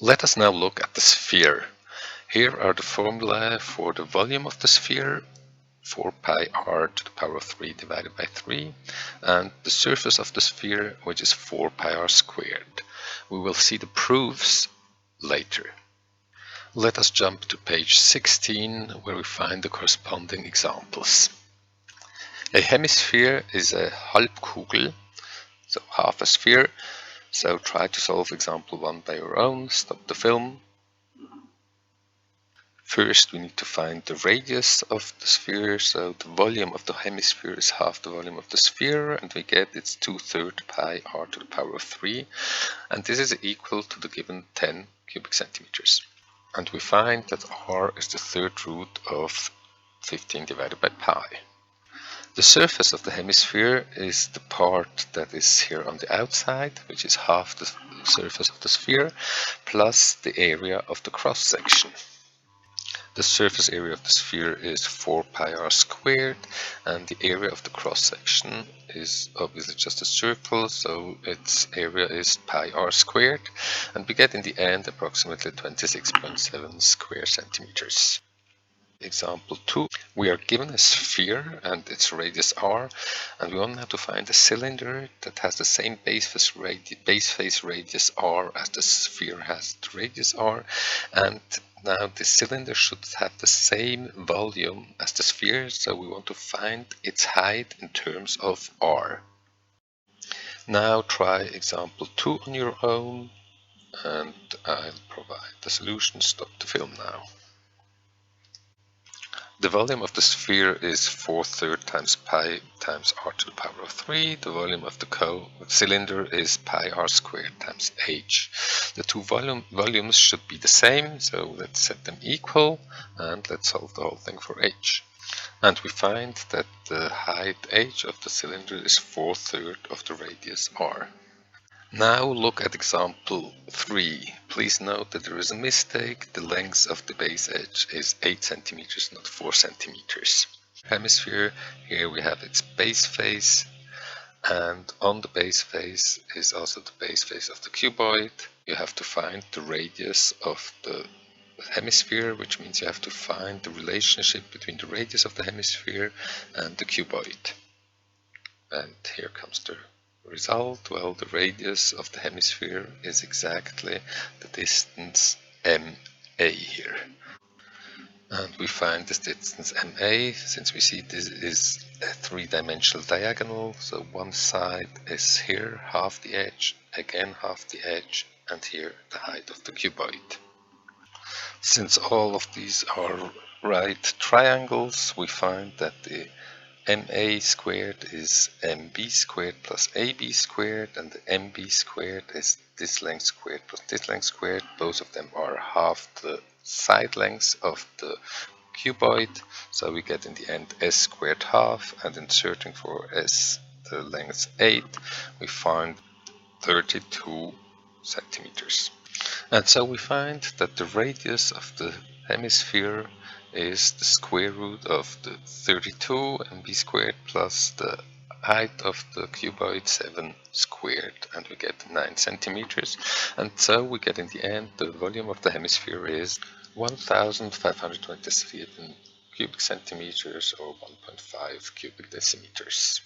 Let us now look at the sphere. Here are the formulae for the volume of the sphere, 4 pi r to the power of 3 divided by 3, and the surface of the sphere, which is 4 pi r squared. We will see the proofs later. Let us jump to page 16, where we find the corresponding examples. A hemisphere is a Halbkugel, so half a sphere. So try to solve example 1 by your own. Stop the film. First, we need to find the radius of the sphere. So the volume of the hemisphere is half the volume of the sphere, and we get it's 2/3 pi r to the power of 3, and this is equal to the given 10 cubic centimeters. And we find that r is the third root of 15 divided by pi. The surface of the hemisphere is the part that is here on the outside, which is half the surface of the sphere, plus the area of the cross section. The surface area of the sphere is 4 pi r squared, and the area of the cross section is obviously just a circle, so its area is pi r squared, and we get in the end approximately 26.7 square centimeters. Example 2, we are given a sphere and its radius r, and we only have to find a cylinder that has the same base face radius r as the sphere has the radius r, and now the cylinder should have the same volume as the sphere, so we want to find its height in terms of r. Now try example 2 on your own, and I'll provide the solution. Stop the film now. The volume of the sphere is 4/3 times pi times r to the power of 3. The volume of the cylinder is pi r squared times h. The two volumes should be the same, so let's set them equal, and let's solve the whole thing for h. And we find that the height h of the cylinder is 4/3 of the radius r. Now look at example 3. Please note that there is a mistake. The length of the base edge is 8 centimeters, not 4 centimeters. Hemisphere, here we have its base face, and on the base face is also the base face of the cuboid. You have to find the radius of the hemisphere, which means you have to find the relationship between the radius of the hemisphere and the cuboid. And here comes the result. Well, the radius of the hemisphere is exactly the distance MA here. And we find this distance MA, since we see this is a three-dimensional diagonal, so one side is here, half the edge, again half the edge, and here the height of the cuboid. Since all of these are right triangles, we find that the MA squared is MB squared plus AB squared, and the MB squared is this length squared plus this length squared. Both of them are half the side lengths of the cuboid, so we get in the end S squared half, and inserting for S the length 8, we find 32 centimeters. And so we find that the radius of the hemisphere is the square root of the 32 MB squared plus the height of the cuboid 7 squared, and we get 9 centimeters. And so we get in the end the volume of the hemisphere is 1527 cubic centimeters, or 1.5 cubic decimeters.